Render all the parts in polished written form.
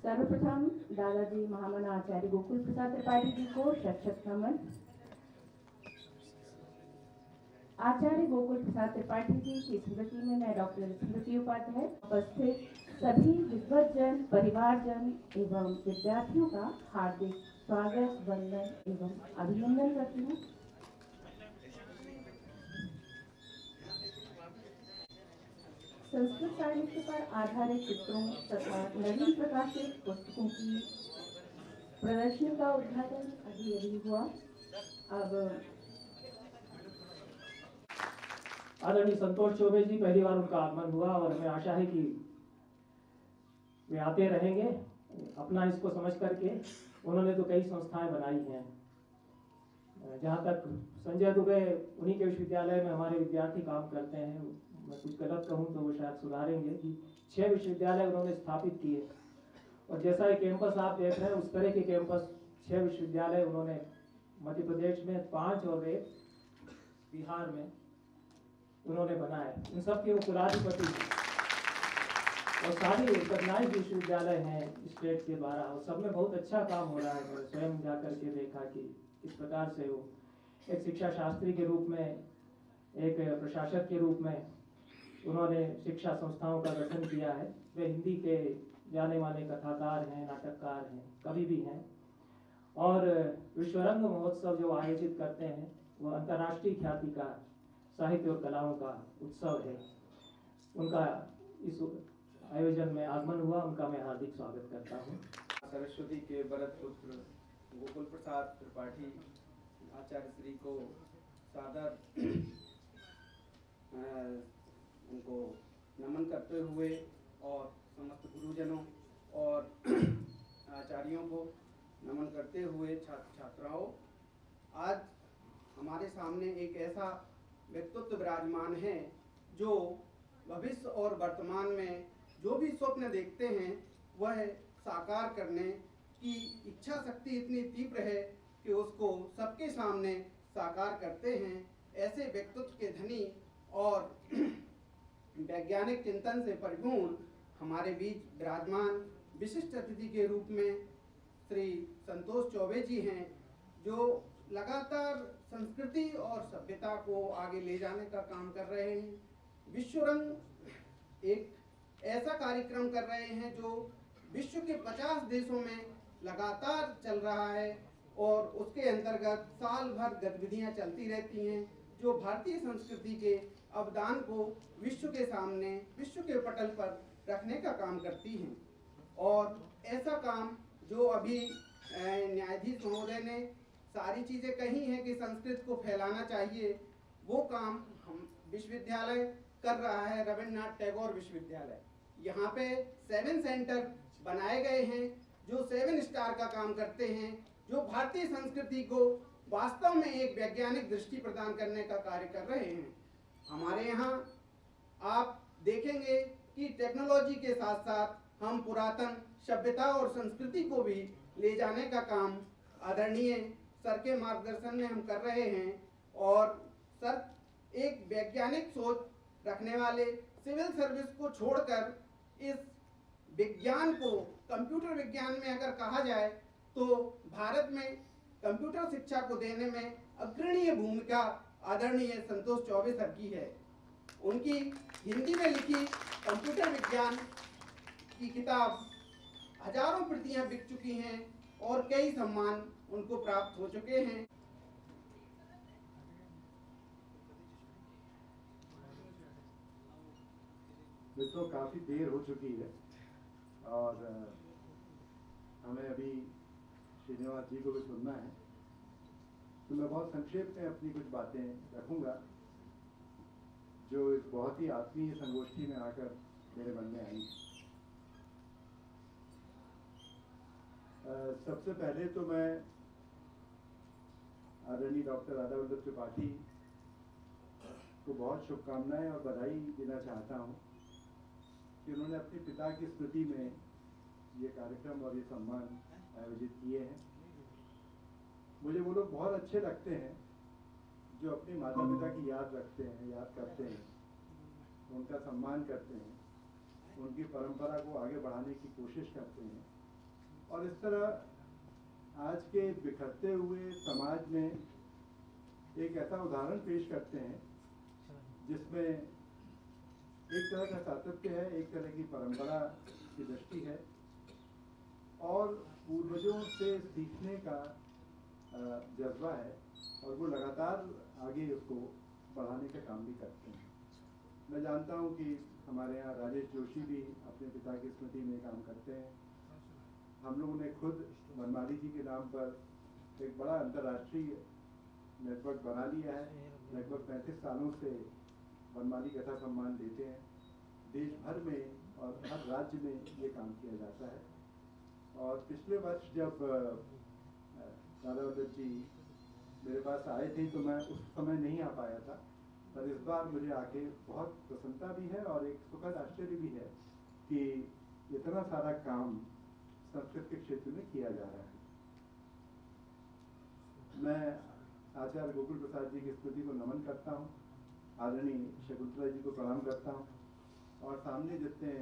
सर्वप्रथम दादाजी महामना आचार्य गोकुल प्रसाद त्रिपाठी जी को शत नमन। आचार्य गोकुल प्रसाद त्रिपाठी जी की स्मृति में मैं डॉक्टर स्मृति उपाध्याय उपस्थित सभी विद्वतजन, परिवारजन एवं विद्यार्थियों का हार्दिक स्वागत, वंदन एवं अभिनंदन करती हूँ। संस्कृत साहित्य पर आधारित चित्रों तथा नवीन प्रकाशित पुस्तकों की प्रदर्शनी का उद्घाटन अभी हुआ। अब आदरणीय संतोष चौबे जी, पहली बार उनका आगमन हुआ और हमें आशा है कि वे आते रहेंगे। अपना इसको समझ करके उन्होंने तो कई संस्थाएं बनाई हैं। जहाँ तक संजय दुबे, उन्हीं के विश्वविद्यालय में हमारे विद्यार्थी काम करते हैं। मैं कुछ गलत कहूँ तो वो शायद सुधारेंगे कि 6 विश्वविद्यालय उन्होंने स्थापित किए, और जैसा ये कैंपस आप देख रहे हैं उस तरह के कैंपस 6 विश्वविद्यालय उन्होंने मध्य प्रदेश में 5 और एक बिहार में उन्होंने बनाए। इन सब के वो कुलाधिपति और सारी रिकॉग्नाइज्ड विश्वविद्यालय हैं स्टेट के द्वारा, और सब में बहुत अच्छा काम हो रहा है। मैंने स्वयं जाकर के देखा कि किस प्रकार से वो एक शिक्षा शास्त्री के रूप में, एक प्रशासक के रूप में उन्होंने शिक्षा संस्थाओं का गठन किया है। वे हिंदी के जाने माने कथाकार हैं, नाटककार हैं, कवि भी हैं, और विश्वरंग महोत्सव जो आयोजित करते हैं वो अंतर्राष्ट्रीय ख्याति का साहित्य और कलाओं का उत्सव है। उनका इस आयोजन में आगमन हुआ, उनका मैं हार्दिक स्वागत करता हूँ। सरस्वती के भरत पुत्र गोकुल प्रसाद त्रिपाठी आचार्य श्री को सादर उनको नमन करते हुए और समस्त गुरुजनों और आचार्यों को नमन करते हुए छात्र छात्राओं, आज हमारे सामने एक ऐसा व्यक्तित्व विराजमान है जो भविष्य और वर्तमान में जो भी स्वप्न देखते हैं वह साकार करने की इच्छा शक्ति इतनी तीव्र है कि उसको सबके सामने साकार करते हैं। ऐसे व्यक्तित्व के धनी और वैज्ञानिक चिंतन से परिपूर्ण हमारे बीच विराजमान विशिष्ट अतिथि के रूप में श्री संतोष चौबे जी हैं, जो लगातार संस्कृति और सभ्यता को आगे ले जाने का काम कर रहे हैं। विश्वरंग एक ऐसा कार्यक्रम कर रहे हैं जो विश्व के 50 देशों में लगातार चल रहा है और उसके अंतर्गत साल भर गतिविधियां चलती रहती हैं, जो भारतीय संस्कृति के अवदान को विश्व के सामने, विश्व के पटल पर रखने का काम करती हैं। और ऐसा काम जो अभी न्यायाधीश महोदय ने सारी चीज़ें कही हैं कि संस्कृत को फैलाना चाहिए, वो काम हम विश्वविद्यालय कर रहा है। रविन्द्रनाथ टैगोर विश्वविद्यालय, यहाँ पे 7 सेंटर बनाए गए हैं जो 7 स्टार का काम करते हैं, जो भारतीय संस्कृति को वास्तव में एक वैज्ञानिक दृष्टि प्रदान करने का कार्य कर रहे हैं। हमारे यहाँ आप देखेंगे कि टेक्नोलॉजी के साथ साथ हम पुरातन सभ्यता और संस्कृति को भी ले जाने का काम आदरणीय सर के मार्गदर्शन में हम कर रहे हैं। और सर एक वैज्ञानिक सोच रखने वाले, सिविल सर्विस को छोड़कर इस विज्ञान को, कंप्यूटर विज्ञान में अगर कहा जाए तो भारत में कंप्यूटर शिक्षा को देने में अग्रणीय भूमिका आदरणीय संतोष चौबे सर की है। उनकी हिंदी में लिखी कंप्यूटर विज्ञान की किताब हजारों प्रतियां बिक चुकी हैं और कई सम्मान उनको प्राप्त हो चुके हैं। मित्रों, काफ़ी देर हो चुकी है और हमें अभी श्रीनिवास जी को भी सुनना है, तो मैं बहुत संक्षेप में अपनी कुछ बातें रखूंगा जो इस बहुत ही आत्मीय संगोष्ठी में आकर मेरे मन में आई। सबसे पहले तो मैं आदरणीय डॉक्टर राधा वल्लभ त्रिपाठी को बहुत शुभकामनाएं और बधाई देना चाहता हूं कि उन्होंने अपने पिता की स्मृति में ये कार्यक्रम और ये सम्मान आयोजित किए हैं। मुझे वो लोग बहुत अच्छे लगते हैं जो अपने माता पिता की याद रखते हैं, याद करते हैं, उनका सम्मान करते हैं, उनकी परंपरा को आगे बढ़ाने की कोशिश करते हैं। और इस तरह आज के बिखरते हुए समाज में एक ऐसा उदाहरण पेश करते हैं जिसमें एक तरह का सातत्य है, एक तरह की परंपरा की दृष्टि है और पूर्वजों से सीखने का जज्बा है और वो लगातार आगे उसको बढ़ाने का काम भी करते हैं। मैं जानता हूँ कि हमारे यहाँ राजेश जोशी भी अपने पिता की स्मृति में काम करते हैं। हम लोगों ने खुद बनमाली जी के नाम पर एक बड़ा अंतर्राष्ट्रीय नेटवर्क बना लिया है। लगभग 35 सालों से बनमाली कथा सम्मान देते हैं। देश भर में और हर राज्य में ये काम किया जाता है। और पिछले वर्ष जब दादा वल्लभ जी मेरे पास आए थे तो मैं उस समय नहीं आ पाया था, पर इस बार मुझे आके बहुत प्रसन्नता भी है और एक सुखद आश्चर्य भी है कि इतना सारा काम संस्कृत के क्षेत्र में किया जा रहा है। मैं आचार्य गोकुल प्रसाद जी की स्मृति को नमन करता हूँ, आदरणीय शकुंतला जी को प्रणाम करता हूँ और सामने जितने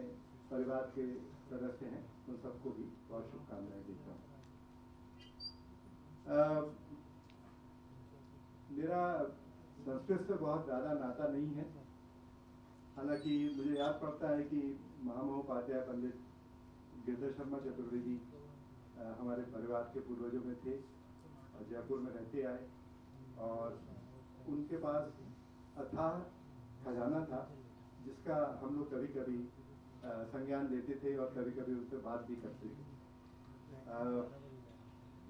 परिवार के सदस्य हैं उन सबको भी बहुत शुभकामनाएं देता हूँ। मेरा संस्कृत से बहुत ज़्यादा नाता नहीं है, हालांकि मुझे याद पड़ता है कि महामहोपाध्याय पंडित गिरधर शर्मा चतुर्वेदी हमारे परिवार के पूर्वजों में थे और जयपुर में रहते आए और उनके पास अथाह खजाना था जिसका हम लोग कभी कभी संज्ञान लेते थे और कभी कभी उससे बात भी करते थे।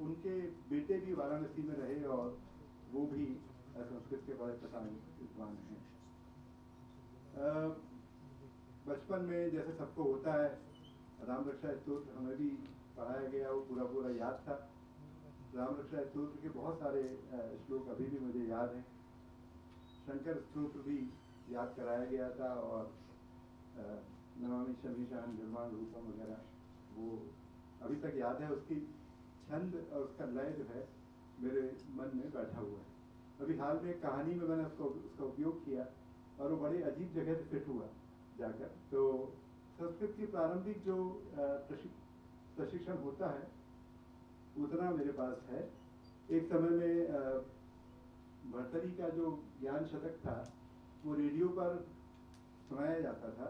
उनके बेटे भी वाराणसी में रहे और वो भी संस्कृत के बड़े प्रधान विद्वान हैं। बचपन में जैसे सबको होता है राम रक्षा स्तोत्र हमें भी पढ़ाया गया, वो पूरा पूरा याद था। राम रक्षा स्तोत्र के बहुत सारे श्लोक अभी भी मुझे याद हैं। शंकर स्तोत्र भी याद कराया गया था और नमामि शमीशान निर्माण रूपम वगैरह वो अभी तक याद है। उसकी छंद और उसका लय जो है मेरे मन में बैठा हुआ है। अभी हाल में एक कहानी में मैंने उसका उपयोग किया और वो बड़ी अजीब जगह से फिट हुआ जाकर। तो संस्कृत की प्रारंभिक जो प्रशिक्षण होता है उतना मेरे पास है। एक समय में भर्तरी का जो ज्ञान शतक था वो रेडियो पर सुनाया जाता था।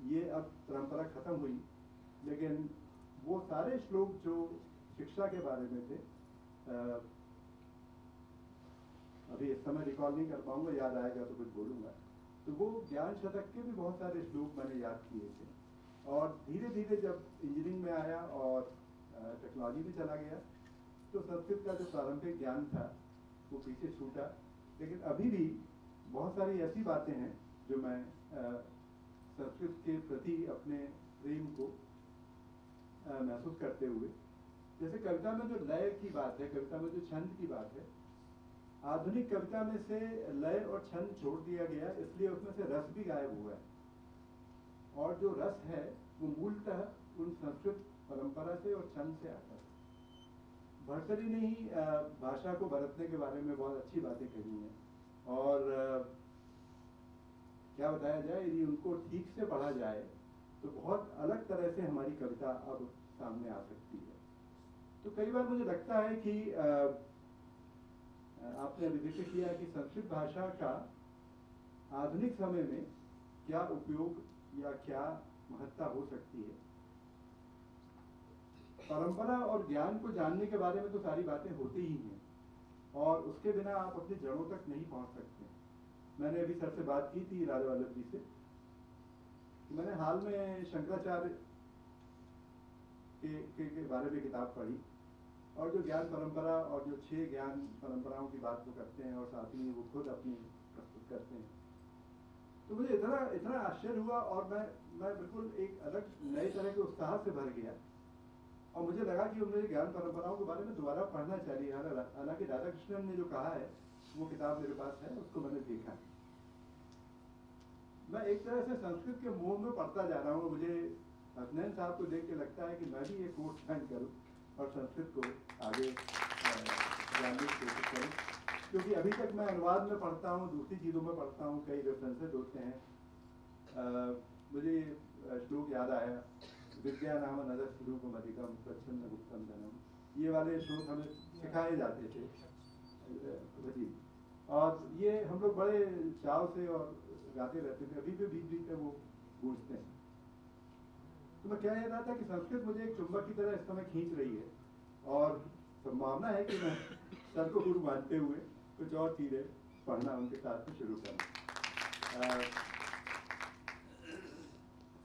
ये अब परंपरा खत्म हुई, लेकिन वो सारे श्लोक जो शिक्षा के बारे में थे अभी इस समय रिकॉल नहीं कर पाऊंगा, याद आएगा तो कुछ बोलूँगा। तो वो ज्ञान शतक के भी बहुत सारे श्लोक मैंने याद किए थे और धीरे धीरे जब इंजीनियरिंग में आया और टेक्नोलॉजी में चला गया तो संस्कृत का जो प्रारंभिक ज्ञान था वो पीछे छूटा। लेकिन अभी भी बहुत सारी ऐसी बातें हैं जो मैं संस्कृत के प्रति अपने प्रेम को महसूस करते हुए, जैसे कविता में जो लय की बात है, कविता में जो छंद की बात है, आधुनिक कविता में से लय और छंद छोड़ दिया गया, इसलिए उसमें से रस भी गायब हुआ है। और जो रस है वो मूलतः उन संस्कृत परंपरा से और छंद से आता है। भर्तरी ने ही भाषा को बरतने के बारे में बहुत अच्छी बातें कही हैं और क्या बताया जाए, यदि उनको ठीक से पढ़ा जाए तो बहुत अलग तरह से हमारी कविता अब सामने आ सकती है। तो कई बार मुझे लगता है कि आपने अभी जिक्र किया कि संस्कृत भाषा का आधुनिक समय में क्या उपयोग या क्या महत्ता हो सकती है। परंपरा और ज्ञान को जानने के बारे में तो सारी बातें होती ही हैं और उसके बिना आप अपनी जड़ों तक नहीं पहुंच सकते। मैंने अभी सर से बात की थी, राजा वल्लभ जी से, कि मैंने हाल में शंकराचार्य के बारे में किताब पढ़ी और जो ज्ञान परंपरा और जो 6 ज्ञान परंपराओं की बात वो करते हैं और साथ ही वो खुद अपनी प्रस्तुत करते हैं। तो मुझे इतना आश्चर्य हुआ और मैं बिल्कुल एक अलग नए तरह के उत्साह से भर गया और मुझे लगा कि मुझे ज्ञान परंपराओं के बारे में दोबारा पढ़ना चाहिए। हालांकि राधाकृष्णन ने जो कहा है वो किताब मेरे पास है, उसको मैंने देखा। मैं एक तरह से संस्कृत के मोह में पढ़ता जा रहा हूँ। मुझे हसनैन साहब को देख के लगता है कि मैं भी एक कोर्स ज्वाइन करूँ और संस्कृत को आगे जानने की कोशिश करूँ, क्योंकि अभी तक मैं अनुवाद में पढ़ता हूँ, दूसरी चीज़ों में पढ़ता हूँ, कई रेफरेंसेज होते हैं। मुझे श्लोक याद आया विद्या नाम नदर स्वरूपम अधिकम प्रच्छन्न गुप्तम धनम, ये वाले श्लोक हमें सिखाए जाते थे जी। और ये हम लोग बड़े चाव से और गाते रहते थे, अभी भी बीच बीच में वो गूंजते हैं। तो मैं क्या कह रहा था कि संस्कृत मुझे एक चुंबक की तरह इस समय खींच रही है, और संभावना है कि मैं सर को गुरु मानते हुए कुछ और चीज़ें पढ़ना उनके साथ में शुरू करूँ।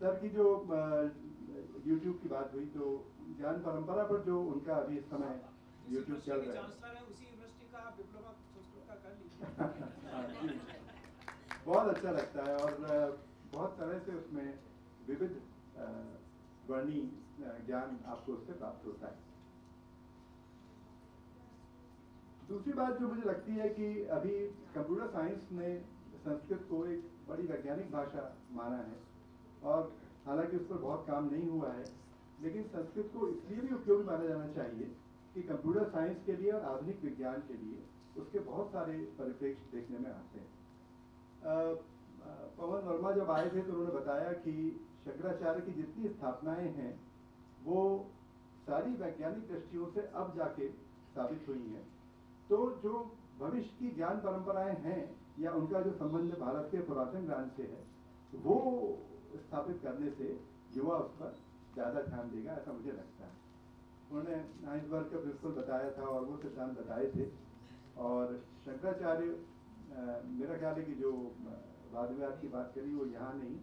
सर की जो YouTube की बात हुई, तो ज्ञान परंपरा पर जो उनका अभी इस समय YouTube चल रहा है, उसी यूनिवर्सिटी का आप डिप्लोमा संस्कृत का कर लीजिए। बहुत अच्छा लगता है, और बहुत तरह से उसमें विविध वर्णी ज्ञान आपको उससे प्राप्त होता है। दूसरी बात जो मुझे लगती है कि अभी कंप्यूटर साइंस ने संस्कृत को एक बड़ी वैज्ञानिक भाषा माना है, और हालांकि उस पर बहुत काम नहीं हुआ है, लेकिन संस्कृत को इसलिए भी उपयोगी माना जाना चाहिए कि कंप्यूटर साइंस के लिए और आधुनिक विज्ञान के लिए उसके बहुत सारे परिप्रेक्ष्य देखने में आते हैं। पवन वर्मा जब आए थे तो उन्होंने बताया कि शंकराचार्य की जितनी स्थापनाएं हैं वो सारी वैज्ञानिक दृष्टियों से अब जाके साबित हुई हैं। तो जो भविष्य की ज्ञान परंपराएं हैं या उनका जो संबंध भारत के पुरातन ज्ञान से है, वो स्थापित करने से युवा उस पर ज़्यादा ध्यान देगा, ऐसा मुझे लगता है। उन्होंने हाइंसबर्ग का प्रिंसिपल बताया था और वो सिद्धांत बताए थे, और शंकराचार्य मेरा ख्याल है कि जो वाद विवाद की बात करी वो यहाँ नहीं,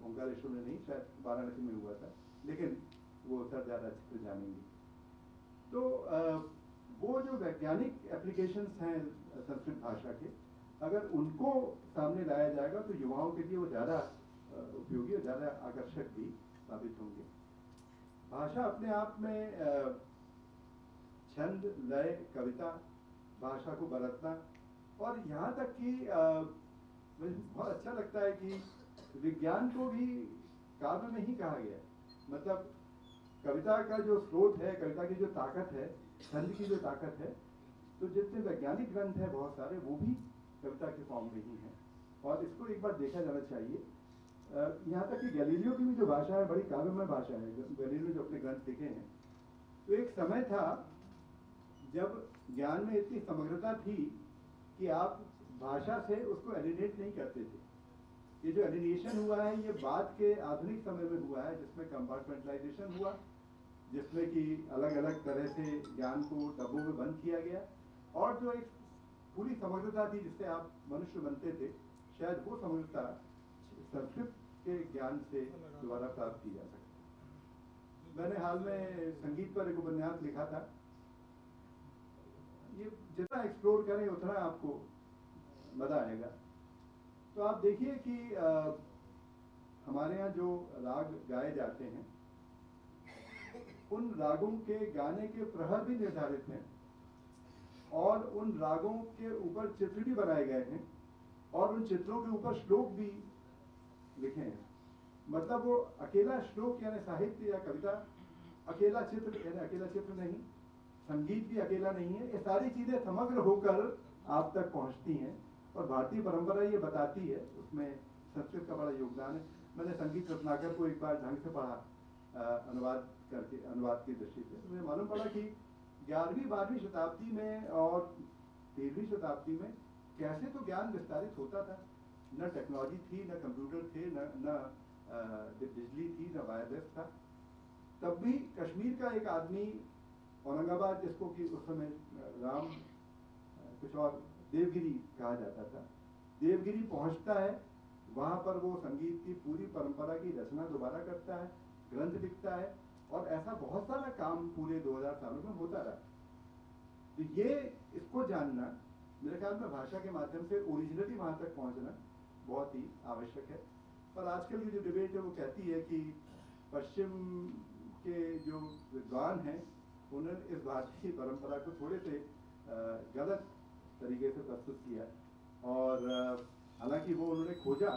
ओंकारेश्वर में नहीं, शायद वाराणसी में हुआ था, लेकिन वो सर ज़्यादा अच्छे से जानेंगे। तो वो जो वैज्ञानिक एप्लीकेशंस हैं संस्कृत भाषा के, अगर उनको सामने लाया जाएगा तो युवाओं के लिए वो ज़्यादा उपयोगी और ज़्यादा आकर्षक भी साबित होंगे। भाषा अपने आप में छंद, लय, कविता, भाषा को बरतना, और यहाँ तक कि मुझे बहुत अच्छा लगता है कि विज्ञान को भी काव्य में ही कहा गया है। मतलब कविता का जो स्रोत है, कविता की जो ताकत है, छंद की जो ताकत है, तो जितने वैज्ञानिक ग्रंथ हैं बहुत सारे, वो भी कविता के फॉर्म में ही हैं, और इसको एक बार देखा जाना चाहिए। यहाँ तक कि गैलीलियो की भी जो भाषा है बड़ी काव्यमय भाषा है, गैलीलियो जो अपने ग्रंथ लिखे हैं। तो एक समय था जब ज्ञान में इतनी समग्रता थी कि आप भाषा से उसको एलिनेट नहीं करते थे। ये जो एलिनेशन हुआ है ये बाद के आधुनिक समय में हुआ है, जिसमें कंपार्टमेंटलाइजेशन हुआ, जिसमें कि अलग अलग तरह से ज्ञान को डब्बों में बंद किया गया, और जो एक पूरी समग्रता थी जिससे आप मनुष्य बनते थे, शायद वो समग्रता संस्कृत के ज्ञान से दोबारा प्राप्त की जा सकती। मैंने हाल में संगीत पर एक उपन्यास लिखा था। ये जितना एक्सप्लोर करें उतना आपको मजा आएगा। तो आप देखिए कि हमारे यहाँ जो राग गाए जाते हैं, उन रागों के गाने के प्रहर भी निर्धारित हैं, और उन रागों के ऊपर चित्र भी बनाए गए हैं, और उन चित्रों के ऊपर श्लोक भी लिखे हैं। मतलब वो अकेला श्लोक यानी साहित्य या कविता, अकेला चित्र यानी अकेला चित्र नहीं, संगीत भी अकेला नहीं है। ये सारी चीजें समग्र होकर आप तक पहुंचती हैं, और भारतीय परंपरा ये बताती है, उसमें संस्कृत का बड़ा योगदान है। मैंने संगीत रत्नाकर को एक बार ढंग से पढ़ा, अनुवाद करके, अनुवाद की दृष्टि से मुझे मालूम पड़ा कि 11वीं 12वीं शताब्दी में और 13वीं शताब्दी में कैसे तो ज्ञान विस्तारित होता था। न टेक्नोलॉजी थी, न कंप्यूटर थे, न बिजली थी, न वायरलेस था। तब भी कश्मीर का एक आदमी औरंगाबाद, जिसको कि उस समय राम कुछ और देवगिरी कहा जाता था, देवगिरी पहुंचता है, वहां पर वो संगीत की पूरी परंपरा की रचना दोबारा करता है, ग्रंथ लिखता है, और ऐसा बहुत सारा काम पूरे 2000 सालों में होता रहा। तो ये इसको जानना मेरे ख्याल में भाषा के माध्यम से ओरिजिनली वहां तक पहुंचना बहुत ही आवश्यक है। पर आजकल की जो डिबेट है वो कहती है कि पश्चिम के जो विद्वान हैं उन्होंने इस भारतीय परंपरा को थोड़े से गलत तरीके से प्रस्तुत किया, और हालांकि वो उन्होंने खोजा,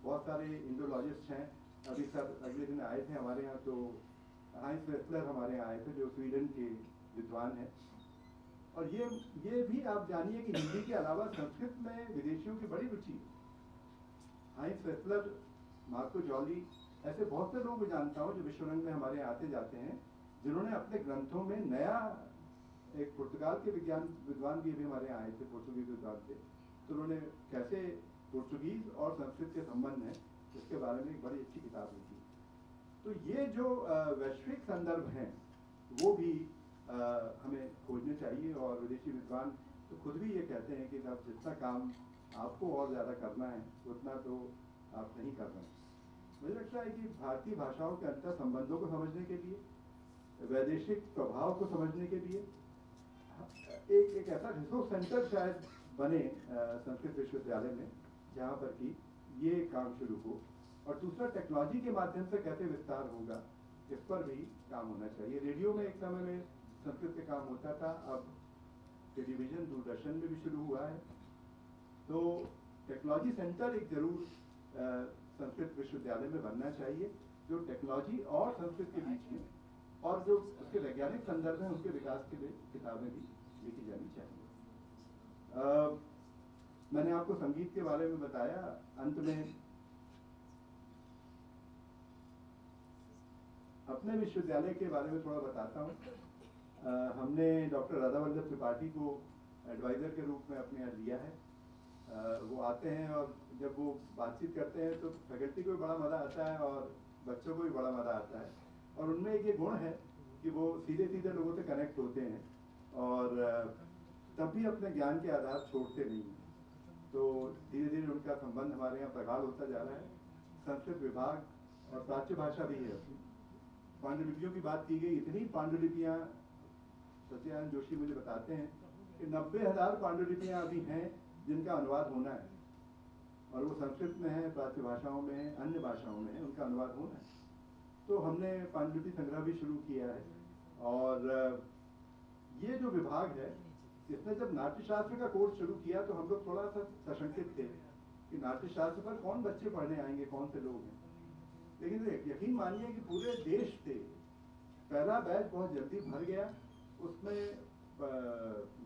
बहुत सारे इंडोलॉजिस्ट हैं। अभी सर अगले दिन आए थे हमारे यहाँ, तो हाइंस वेस्लर हमारे यहाँ आए थे जो स्वीडन के विद्वान हैं। और ये भी आप जानिए कि हिंदी के अलावा संस्कृत में विदेशियों की बड़ी रुचि है। हाइंस वेस्लर, मार्को जॉली, ऐसे बहुत से लोग मैं जानता हूँ जो विश्वरंग में हमारे यहाँ आते जाते हैं, जिन्होंने अपने ग्रंथों में नया, एक पुर्तगाल के विद्वान भी अभी हमारे यहाँ आए थे, पोर्तुगीज विद्वान थे, तो उन्होंने कैसे पोर्तुगीज और संस्कृत के संबंध हैं इसके बारे में एक बड़ी अच्छी किताब लिखी। तो ये जो वैश्विक संदर्भ हैं वो भी हमें खोजने चाहिए, और विदेशी विद्वान तो खुद भी ये कहते हैं कि अब जितना काम आपको और ज़्यादा करना है उतना तो आप नहीं कर रहे हैं। मुझे लगता है कि भारतीय भाषाओं के अंतर संबंधों को समझने के लिए, वैदेशिक प्रभाव को समझने के लिए एक ऐसा रिसोर्स सेंटर शायद बने संस्कृत विश्वविद्यालय में, जहाँ पर कि ये काम शुरू हो। और दूसरा, टेक्नोलॉजी के माध्यम से कैसे विस्तार होगा इस पर भी काम होना चाहिए। रेडियो में एक समय में संस्कृत के काम होता था, अब टेलीविजन दूरदर्शन में भी शुरू हुआ है। तो टेक्नोलॉजी सेंटर एक जरूर संस्कृत विश्वविद्यालय में बनना चाहिए, जो टेक्नोलॉजी और संस्कृत के बीच में, और जो उसके वैज्ञानिक संदर्भ हैं उनके विकास के लिए किताबें भी लिखी जानी चाहिए। मैंने आपको संगीत के बारे में बताया। अंत में अपने विश्वविद्यालय के बारे में थोड़ा बताता हूँ। हमने डॉक्टर राधा वल्लभ त्रिपाठी को एडवाइज़र के रूप में अपने यहाँ लिया है। वो आते हैं और जब वो बातचीत करते हैं तो फैकल्टी को भी बड़ा मज़ा आता है और बच्चों को भी बड़ा मज़ा आता है। और उनमें एक ये गुण है कि वो सीधे सीधे लोगों से कनेक्ट होते हैं और तब भी अपने ज्ञान के आधार छोड़ते नहीं हैं। तो धीरे धीरे उनका संबंध हमारे यहाँ प्रगाढ़ होता जा रहा है। संस्कृत विभाग और प्राच्य भाषा भी है अपनी। पांडुलिपियों की बात की गई, इतनी पांडुलिपियाँ सत्यानंद जोशी मुझे बताते हैं कि 90,000 पांडुलिपियाँ अभी हैं जिनका अनुवाद होना है, और वो संस्कृत में है, प्राच्य भाषाओं में है, अन्य भाषाओं में है, उनका अनुवाद होना है। तो हमने पांडुलिपि संग्रह भी शुरू किया है। और ये जो विभाग है, इसने जब नाट्यशास्त्र का कोर्स शुरू किया तो हम लोग थोड़ा सा सशंकित थे कि नाट्यशास्त्र पर कौन बच्चे पढ़ने आएंगे, कौन से लोग हैं। लेकिन यकीन मानिए कि पूरे देश से पहला बैच बहुत जल्दी भर गया। उसमें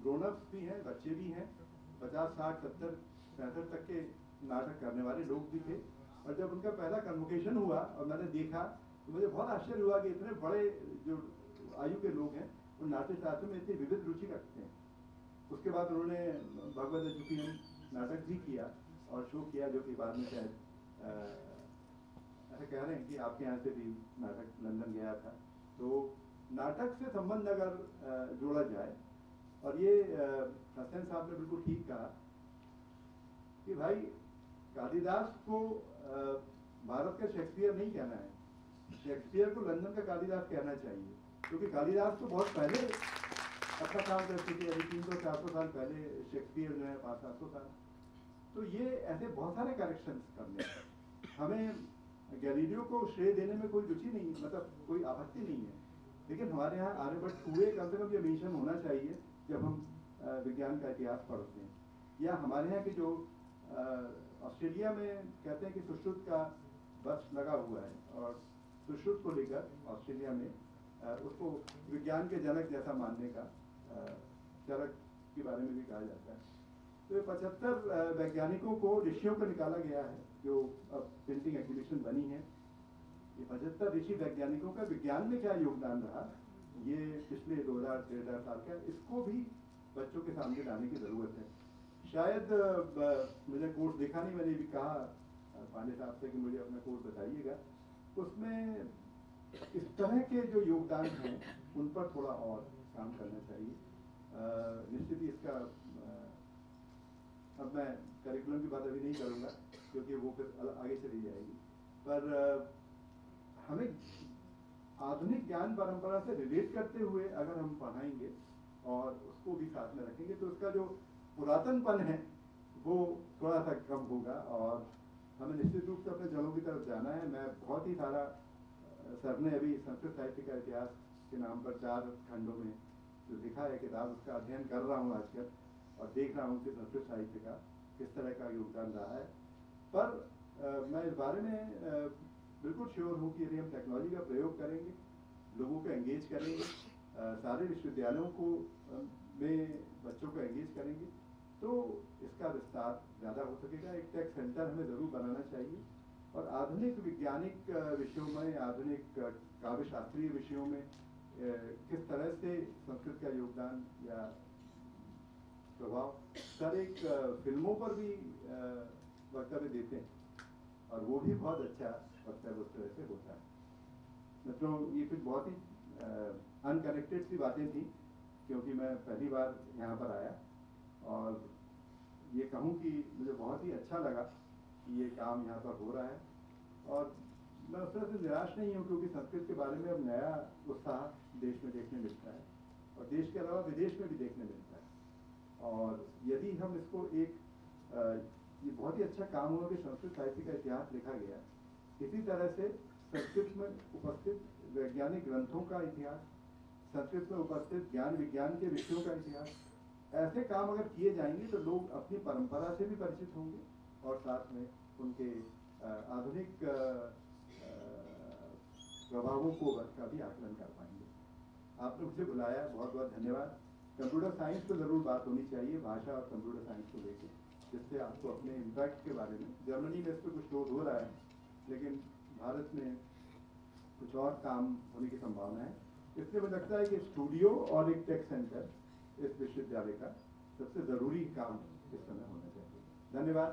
ग्रोनअप्स भी हैं, बच्चे भी हैं, 50, 60, 70, 65 तक के नाटक करने वाले लोग भी थे। और जब उनका पहला कन्वोकेशन हुआ और मैंने देखा तो मुझे बहुत आश्चर्य हुआ कि इतने बड़े जो आयु के लोग हैं वो नाट्यशास्त्र में इतनी विविध रुचि रखते हैं। उसके बाद उन्होंने भगवत एजुकेशन नाटक भी किया और शो किया, जो कि बाद में शायद ऐसा कह रहे हैं कि आपके यहाँ से भी नाटक लंदन गया था। तो नाटक से संबंध अगर जोड़ा जाए, और ये हसन साहब ने बिल्कुल ठीक कहा कि भाई कालिदास को भारत का शेक्सपियर नहीं कहना है, शेक्सपियर को लंदन का कालिदास कहना चाहिए, क्योंकि कालिदास तो बहुत पहले अपना काम कर चुके, अभी 300-400 साल पहले शेक्सपियर जो है 500-700 साल। तो ये ऐसे बहुत सारे करेक्शंस करने हैं। हमें गैलीलियो को श्रेय देने में कोई रुचि नहीं, मतलब कोई आपत्ति नहीं है, लेकिन हमारे यहाँ आर्यभट्ट कुएं कम से कम ये मेंशन होना चाहिए जब हम विज्ञान का इतिहास पढ़ते हैं। या हमारे यहाँ के जो ऑस्ट्रेलिया में कहते हैं कि सुश्रुत का वर्ष लगा हुआ है, और सुश्रुत को लेकर ऑस्ट्रेलिया में उसको विज्ञान के जनक जैसा मानने का चरक के बारे में भी कहा जाता है। तो ये 75 वैज्ञानिकों को, ऋषियों को निकाला गया है, जो अब प्रिंटिंग एग्जीबिशन बनी है। ये 75 ऋषि वैज्ञानिकों का विज्ञान में क्या योगदान रहा, ये पिछले 2000-1500 साल का, इसको भी बच्चों के सामने लाने की ज़रूरत है। शायद मैंने कोर्स देखा नहीं, मैंने भी कहा पांडे साहब से कि मुझे अपना कोर्स बताइएगा, उसमें इस तरह के जो योगदान हैं उन पर थोड़ा और काम करना चाहिए। निश्चित ही इसका अब मैं करिकुलम की बात अभी नहीं करूँगा क्योंकि वो फिर आगे चली जाएगी, पर हमें आधुनिक ज्ञान परंपरा से रिलेट करते हुए अगर हम पढ़ाएंगे और उसको भी साथ में रखेंगे तो उसका जो पुरातनपन है वो थोड़ा सा कम होगा, और हमें निश्चित रूप से अपने जड़ों की तरफ जाना है। मैं बहुत ही सारा, सर ने अभी संस्कृत साहित्य का इतिहास के नाम पर 4 खंडों में जो लिखा है किताब, उसका अध्ययन कर रहा हूँ आजकल, और देख रहा हूँ कि संस्कृत साहित्य का किस तरह का योगदान रहा है। पर मैं इस बारे में बिल्कुल श्योर हूँ कि यदि हम टेक्नोलॉजी का प्रयोग करेंगे, लोगों को एंगेज करेंगे, सारे विश्वविद्यालयों को में बच्चों को एंगेज करेंगे, तो इसका विस्तार ज़्यादा हो सकेगा। एक टेक सेंटर हमें ज़रूर बनाना चाहिए, और आधुनिक वैज्ञानिक विषयों में, आधुनिक काव्य शास्त्रीय विषयों में किस तरह से संस्कृत का योगदान या प्रभाव, सर एक फिल्मों पर भी वक्तव्य देते हैं और वो भी बहुत अच्छा वक्तव्य उस तरह से होता है। मतलब ये कुछ बहुत ही अनकनेक्टेड सी बातें थी, क्योंकि मैं पहली बार यहाँ पर आया और ये कहूँ कि मुझे बहुत ही अच्छा लगा कि ये काम यहाँ पर हो रहा है। और मैं उस तरह से निराश नहीं हूँ, क्योंकि संस्कृत के बारे में अब नया उत्साह देश में देखने मिलता है और देश के अलावा विदेश में भी देखने मिलता है। और यदि हम इसको ये बहुत ही अच्छा काम हुआ कि संस्कृत साहित्य का इतिहास लिखा गया। इसी तरह से संस्कृत में उपस्थित वैज्ञानिक ग्रंथों का इतिहास, संस्कृत में उपस्थित ज्ञान विज्ञान के विषयों का इतिहास, ऐसे काम अगर किए जाएंगे तो लोग अपनी परंपरा से भी परिचित होंगे और साथ में उनके आधुनिक प्रभावों का भी आकलन कर पाएंगे। आपने मुझे बुलाया, बहुत बहुत धन्यवाद। कंप्यूटर साइंस पर जरूर बात होनी चाहिए, भाषा और कंप्यूटर साइंस को लेकर, जिससे आपको अपने इम्पैक्ट के बारे में, जर्मनी में इस पर कुछ शोध हो रहा है लेकिन भारत में कुछ और काम होने की संभावना है। इसलिए मुझे लगता है कि स्टूडियो और एक टेक सेंटर इस विश्वविद्यालय का सबसे ज़रूरी काम इस समय होना चाहिए। धन्यवाद।